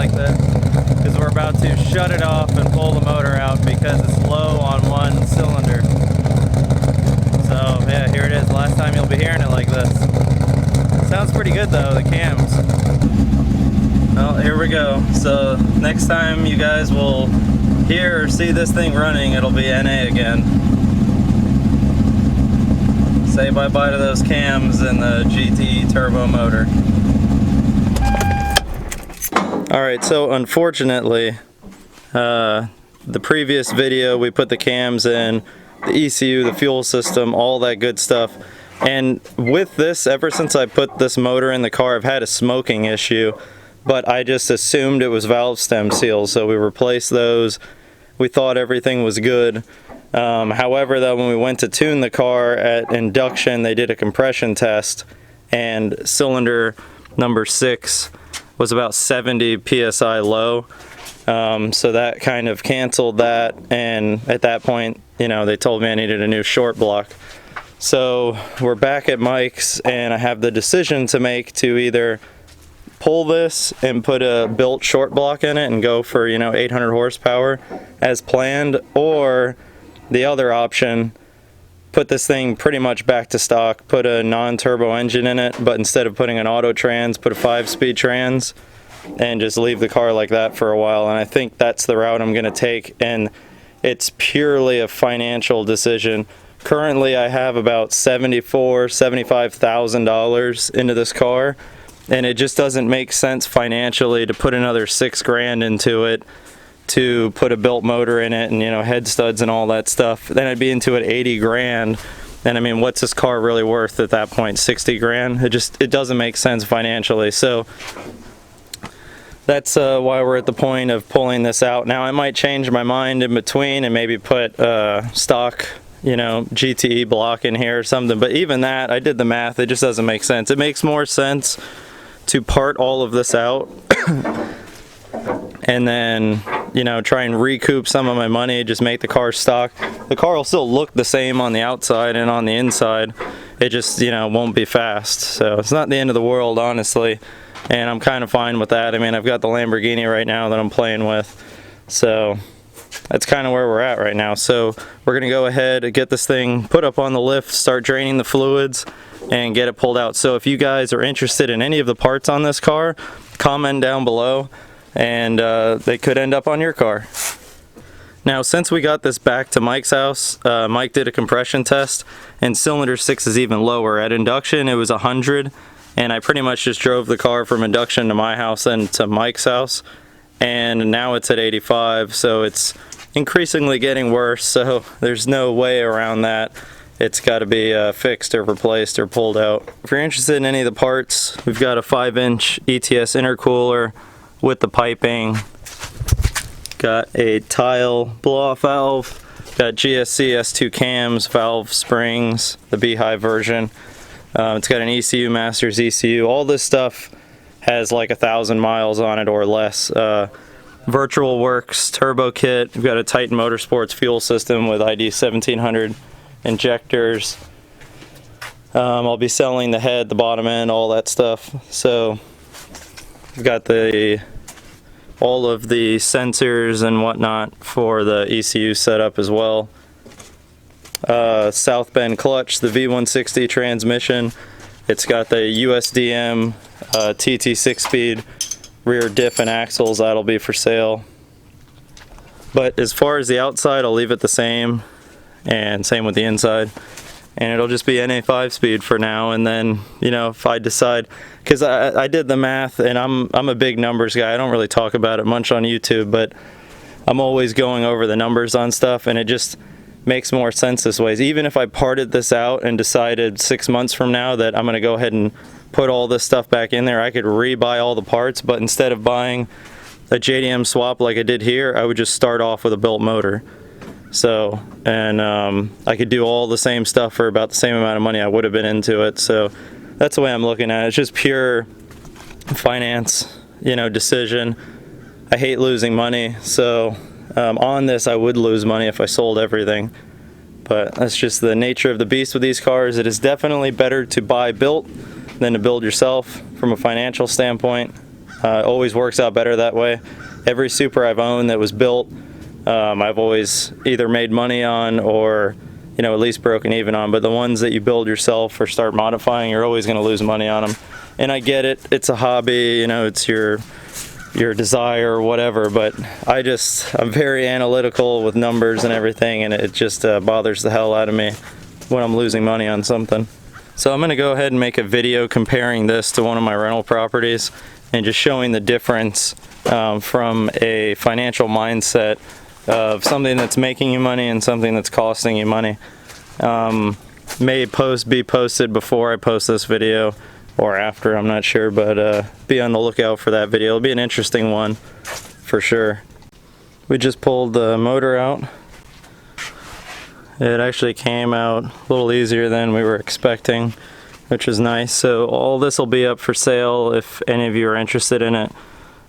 like this because we're about to shut it off and pull the motor out because it's low on one cylinder. So yeah, here it is. Last time you'll be hearing it like this. Sounds pretty good though, the cams. Well, here we go. So next time you guys will hear or see this thing running, it'll be NA again. Say bye-bye to those cams and the GT turbo motor. Alright, so unfortunately, the previous video we put the cams in, the ECU, the fuel system, all that good stuff. And with this, ever since I put this motor in the car, I've had a smoking issue, but I just assumed it was valve stem seals, so we replaced those. We thought everything was good. However, though, when we went to tune the car at induction, they did a compression test, and cylinder number 6 was about 70 psi low. So that kind of canceled that, and at that point, you know, they told me I needed a new short block. So we're back at Mike's, and I have the decision to make to either pull this and put a built short block in it and go for, you know, 800 horsepower as planned, or the other option, put this thing pretty much back to stock, put a non-turbo engine in it, but instead of putting an auto trans, put a 5-speed trans, and just leave the car like that for a while. And I think that's the route I'm going to take, and it's purely a financial decision. Currently I have about $75,000 into this car, and it just doesn't make sense financially to put another $6,000 into it to put a built motor in it and, you know, head studs and all that stuff. Then I'd be into it $80,000, and I mean, what's this car really worth at that point? $60,000? It doesn't make sense financially. So that's why we're at the point of pulling this out. Now I might change my mind in between and maybe put stock, you know, GTE block in here or something, but even that, I did the math, it just doesn't make sense. It makes more sense to part all of this out and then, you know, try and recoup some of my money, just make the car stock. The car will still look the same on the outside and on the inside. It just, you know, won't be fast. So it's not the end of the world, honestly, and I'm kind of fine with that. I mean, I've got the Lamborghini right now that I'm playing with, so that's kind of where we're at right now. So we're gonna go ahead and get this thing put up on the lift, start draining the fluids, and get it pulled out. So if you guys are interested in any of the parts on this car, comment down below, and they could end up on your car. Now, since we got this back to Mike's house, Mike did a compression test, and cylinder 6 is even lower. At induction it was 100, and I pretty much just drove the car from induction to my house and to Mike's house, and now it's at 85, so it's increasingly getting worse, so there's no way around that. It's got to be fixed or replaced or pulled out. If you're interested in any of the parts, we've got a 5-inch ETS intercooler with the piping, got a Tial blow-off valve, got GSC S2 Cams, valve springs, the beehive version. It's got an ECU, Masters ECU. All this stuff has like 1,000 miles on it or less. Virtual Works turbo kit. We've got a Titan Motorsports Fuel system with ID 1700 injectors. I'll be selling the head, the bottom end, all that stuff. So we've got all of the sensors and whatnot for the ECU setup as well. South bend clutch, the V160 transmission. It's got the USDM TT 6-speed rear diff and axles. That'll be for sale. But as far as the outside, I'll leave it the same, and same with the inside, and it'll just be NA 5-speed for now. And then, you know, if I decide, because I did the math, and I'm a big numbers guy. I don't really talk about it much on YouTube, but I'm always going over the numbers on stuff, and it just makes more sense this way. Even if I parted this out and decided 6 months from now that I'm going to go ahead and put all this stuff back in there, I could rebuy all the parts, but instead of buying a JDM swap like I did here, I would just start off with a built motor. So, and I could do all the same stuff for about the same amount of money I would have been into it. So that's the way I'm looking at it. It's just pure finance, you know, decision. I hate losing money, so on this I would lose money if I sold everything, but that's just the nature of the beast with these cars. It is definitely better to buy built than to build yourself from a financial standpoint. It always works out better that way. Every Supra I've owned that was built, I've always either made money on or, you know, at least broken even on. But the ones that you build yourself or start modifying, you're always going to lose money on them. And I get it, it's a hobby, you know, it's your desire or whatever, but I'm very analytical with numbers and everything, and it just bothers the hell out of me when I'm losing money on something. So I'm going to go ahead and make a video comparing this to one of my rental properties and just showing the difference from a financial mindset of something that's making you money and something that's costing you money. May be posted before I post this video or after, I'm not sure, but be on the lookout for that video. It'll be an interesting one for sure. We just pulled the motor out. It actually came out a little easier than we were expecting, which is nice. So all this will be up for sale if any of you are interested in it.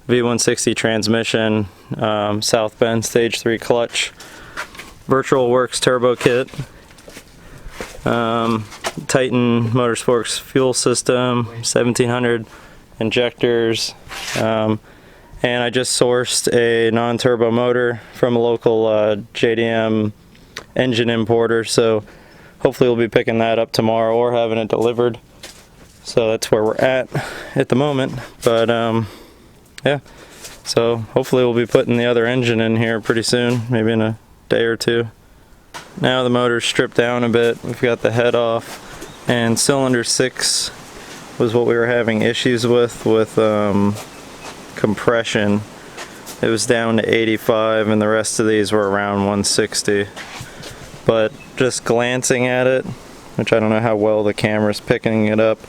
V160 transmission, South Bend stage 3 clutch, Virtual Works turbo kit, Titan Motorsports Fuel system, 1700 injectors, and I just sourced a non-turbo motor from a local JDM engine importer, so hopefully we'll be picking that up tomorrow or having it delivered. So that's where we're at the moment, but yeah, so hopefully we'll be putting the other engine in here pretty soon, maybe in a day or two. Now the motor's stripped down a bit, we've got the head off, and cylinder 6 was what we were having issues with compression. It was down to 85 and the rest of these were around 160. But just glancing at it, which I don't know how well the camera's picking it up,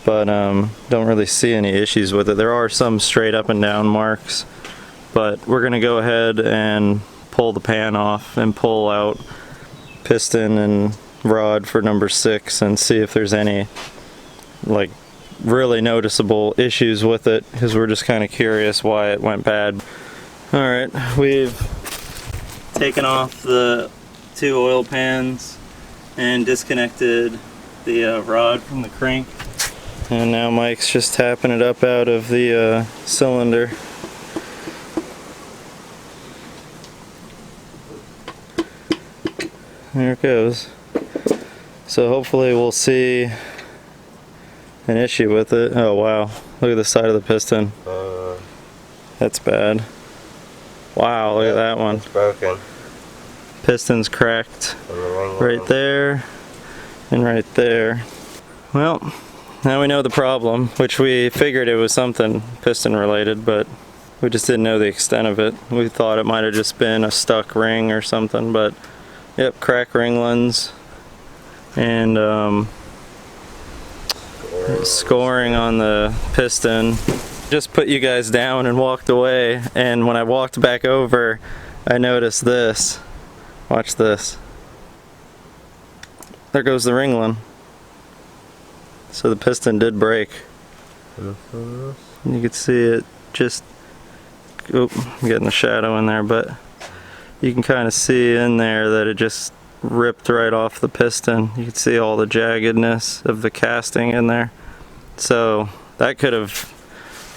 but don't really see any issues with it. There are some straight up and down marks, but we're gonna go ahead and pull the pan off and pull out piston and rod for number 6 and see if there's any like really noticeable issues with it, because we're just kind of curious why it went bad. Alright, we've taken off the 2 oil pans and disconnected the rod from the crank, and now Mike's just tapping it up out of the cylinder. There it goes. So hopefully we'll see an issue with it. Oh wow, look at the side of the piston. That's bad. Wow, look at that one. It's broken. Piston's cracked right there and right there. Well, now we know the problem, which we figured it was something piston related, but we just didn't know the extent of it. We thought it might have just been a stuck ring or something, but yep, cracked ringlands and scoring on the piston. Just put you guys down and walked away, and when I walked back over I noticed this. Watch this. There goes the ringland. So the piston did break. You can see it just, oh, I'm getting the shadow in there, but you can kind of see in there that it just ripped right off the piston. You can see all the jaggedness of the casting in there. So that could have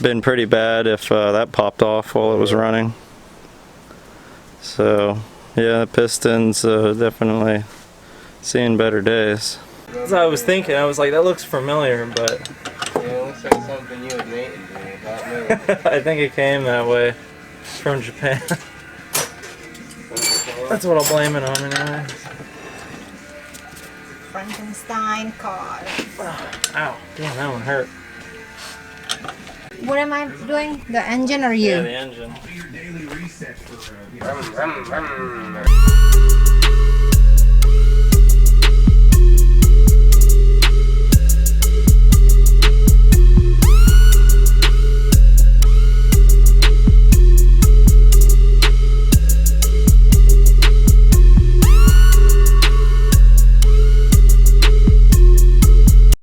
been pretty bad if that popped off while it was running. So yeah, the piston's definitely seeing better days. So I was thinking, I was like, that looks familiar, but Yeah, it looks like something you would make, not me. I think it came that way from Japan. That's what I'll blame it on anyway. Frankenstein car. Ow, damn, that one hurt. What am I doing? The engine or you? Yeah, the engine. Vroom, vroom, vroom.